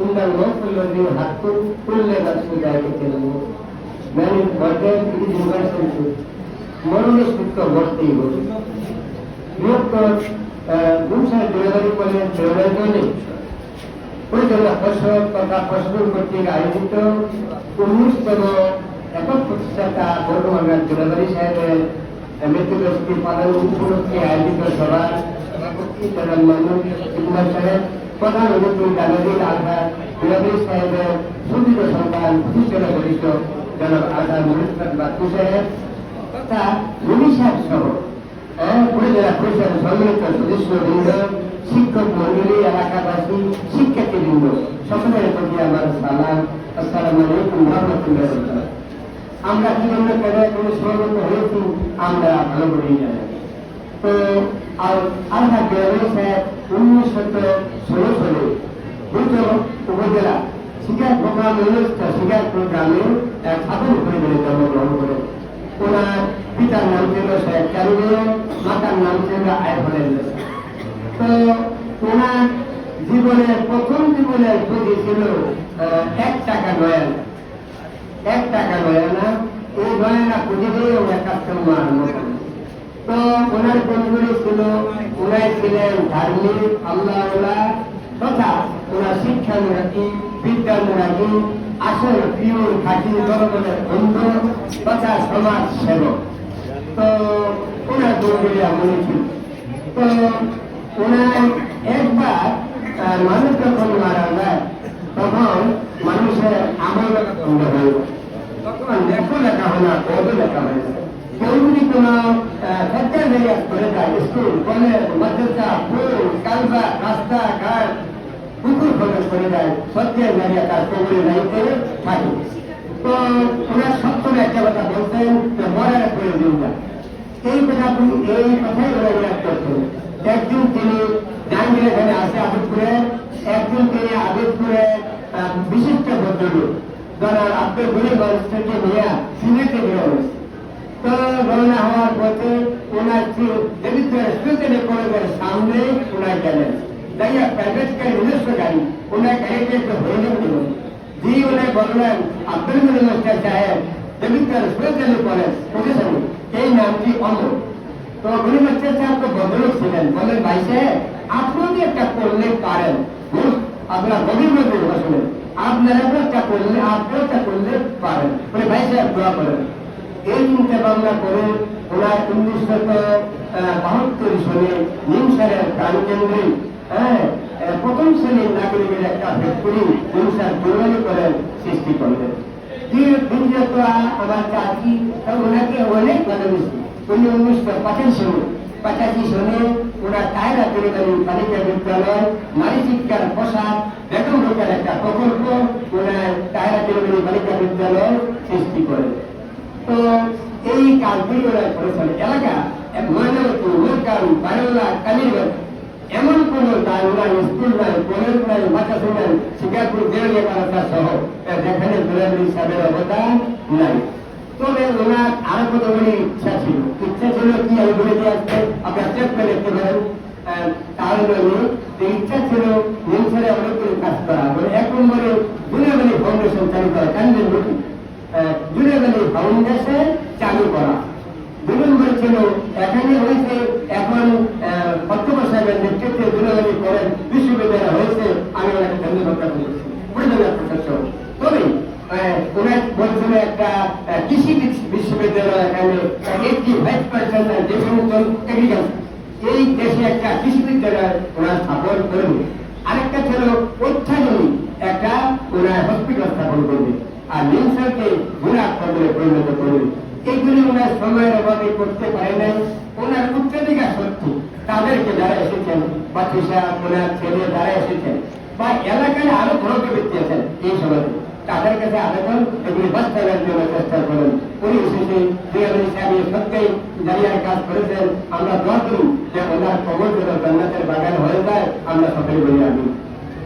إن الموت الذي حق كل نفس ذائقة الموت মানে বর্তমান থেকে ইউনিভার্সাল ট্রুথ মরণের সূত্র বর্তেই হবে বৃহত্তর গুমসার ডেলিভারি করে ডেলিভারি পরিচালনা পর্ষদ তথা প্রশাসন কর্তৃক আয়োজিত 19তম একক প্রতিষ্ঠাতা বর্তমান ডেলিভারি সাহেবের মৃত্যুবার্ষিকী পালন উপলক্ষে আয়োজিত সভার সভাপতি জনাব মাননীয় ইকবাল সাহেব, প্রধান অতিথি জালালুল আজহার ডেলিভারি সাহেবের সুদীর্ঘ সন্তান প্রতিষ্ঠাতা পরিষদ জনাব আজহার মুহাম্মদ বাচ্চু সাহেব তথা রবি সাহেব সহ উপজেলা পরিষদের সম্মিলিত সদস্যবৃন্দ, শিক্ষক মন্ডলী, এলাকাবাসী, শিক্ষার্থীবৃন্দ সকলের প্রতি আমার সালাম। আসসালামু আলাইকুম ওয়া রাহমাতুল্লাহি ওয়া বারাকাতুহু। আমরা কি জন্য কোনো সমবেত হয়েছি আমরা ভালো করেই জানি। তো আল্লাহ ডেলিভারি সাহেব 1916 সালে উপজেলা শিকার প্রোগ্রাম শিকারপুর গ্রামে সাধন পরিবারে জন্মগ্রহণ করেন। ওনার পিতার নাম ছিল শেখ কারুল, মাতার নাম ছিল আয়ফলের। তো ওনার জীবনের প্রথম জীবনের পুঁজি ছিল 1 টাকা নয়ানা। 1 টাকা নয়ানা, এই নয়ানা পুঁজি দিয়ে ওনার কাজকর্ম আরম্ভ করেন। তো ওনার বন্ধুগুলি ছিল, ওনাই ছিলেন ধার্মিক, আল্লাহ তথা ওনার শিক্ষানুরাগী, বিদ্যানুরাগী, আসল পিওর খাঁটি জনগণের বন্ধু তথা সমাজ সেবক। তো ওনার বন্ধুগুলি এমনই ছিল। তো ওনার একবার মানুষ যখন মারা যায় তখন মানুষের আমল বন্ধ হয়ে যায়। তখন লেখো লেখা হয় না, কত লেখা হয় না। কেউ যদি কোন সরকার জায়গা করে যায়, স্কুল, কলেজ, মাদ্রাসা, পুল, কালবা, রাস্তা ঘাট, পুকুর খরচ করে যায়, সত্যের জায়গা তার কবরে যাইতে থাকে। তো ওনার সত্তর একটা কথা বলতেন যে মরার প্রয়োজন যায়। এই কথাই ওরা রিয়াদ করতেন। একদিন তিনি জাহাঙ্গীর এখানে আসে আবিদপুরে, একদিন তিনি আবিদপুরে বিশিষ্ট ভদ্রলোক যারা আব্দুল গরিব থেকে নিয়ে সিলেটে বেরো হয়েছে। তো রওনা হওয়ার পথে ওনার স্টেশনে কলেজের সামনে ওনার গেলেন, যাইয়া প্রাইভেট গাড়ি, নিজস্ব গাড়ি, ওনার গাড়িতে একটু হরিজন দিল। দিয়ে ওনার বললেন আব্দুল গরিব সাহেব স্টেশনে কলেজ প্রফেশনে এই নামটি অমর। তো গরিব সাহেব তো ভদ্রলোক ছিলেন, বললেন ভাই সাহেব আপনি একটা করলে পারেন, আপনার গভীর মধ্যে আসলে আপনারা একটা করলে, আপনিও একটা করলে পারেন, বলে ভাই সাহেব দোয়া করেন। এই চিন্তা ভাবনা করে ওনার 1972 সালে নিমসারের প্রাণকেন্দ্রে প্রথম শ্রেণীর নাগরিকের একটা ফ্যাক্টরি নিমসার দুর্বলী করেন সৃষ্টি করলেন। আমার চাচি ওনাকে অনেক ভালোবেসি। উনি 1985 সালে ওনার টায়রা তৈরি বালিকা বিদ্যালয়, নারী শিক্ষার প্রসাদ, বেতন রোগের একটা প্রকল্প ওনার টায়রা তৈরি বালিকা বিদ্যালয় সৃষ্টি করেন। তো এই কাজগুলি ওরা করেছেন। এলাকা এমন কোন স্কুল নাই, কলেজ নাই, মাদ্রাসা নাই, শিকারপুর দেড়িয়া পাড়া সহ যেখানে ডেলিভারি সাহেবের অবদান নাই। তবে ওনার আরো কতগুলি ইচ্ছা ছিল কি আমি বলে দিয়ে আসতে আপনার চেক করে দেখতে পারেন। তাহলে ইচ্ছা ছিল নিমসারে অনেকগুলি কাজ করা, মানে 1 নম্বরে দুনিয়াবালি ফাউন্ডেশন চালু করা, কান্দেন রুটি দুনিয়াবালি ফাউন্ডেশন চালু করা। 2 নম্বর ছিল এখানে হয়েছে এখন বক্তব্য সাহেবের নেতৃত্বে দুনিয়াবালি করেন বিশ্ববিদ্যালয় হয়েছে, আমি ওনাকে ধন্যবাদ করেছি প্রফেসর। তবে ওনার বলছিল একটা কৃষি বিশ্ববিদ্যালয় এখানে 85% এগ্রিকালচার, এই দেশে একটা কৃষি বিদ্যালয় ওনার স্থাপন করবে। আরেকটা ছিল অত্যাধুনিক একটা ওনার হসপিটাল স্থাপন করবে, আর নিমসারকে ঘোড়া খবরে পরিণত করবে। এইগুলি ওনার সময়ের অভাবে করতে পারে নাই। ওনার উত্তরাধিকার সত্যি তাদেরকে যারা এসেছেন, বাচ্চা ওনার ছেলে যারা এসেছেন বা এলাকায় আরো বড় ব্যক্তি আছেন এই সমাজে, তাদের কাছে আবেদন এগুলি বাস্তবায়নের জন্য চেষ্টা করেন। উনি এসেছে সত্যিই জারিয়ার কাজ করেছেন। আমরা দোয়া করি যে ওনার কবর যেন জান্নাতের বাগান হয়ে যায়, আমরা সকলে বলি আমি।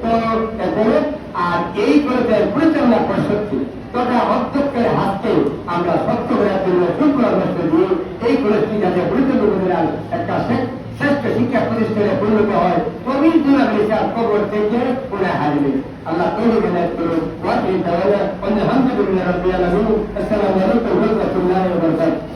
তো আর এই কলেজের পরিচালনা পরিষদকে তথা অধ্যক্ষের হাতকে আমরা সত্য করার জন্য সুপরামর্শ দিয়ে এই কলেজটি যাতে পরিচালনা একটা শ্রেষ্ঠ শিক্ষা প্রতিষ্ঠানে পরিণত হয়, কবির কবর থেকে পুরা হারবে। আল্লাহ তৈরি হেদায়ত করুন। ওয়াকি তাআলা ওয়া আলহামদুলিল্লাহি রাব্বিল আলামিন। আসসালামু আলাইকুম ওয়া রাহমাতুল্লাহি ওয়া বারাকাতুহু।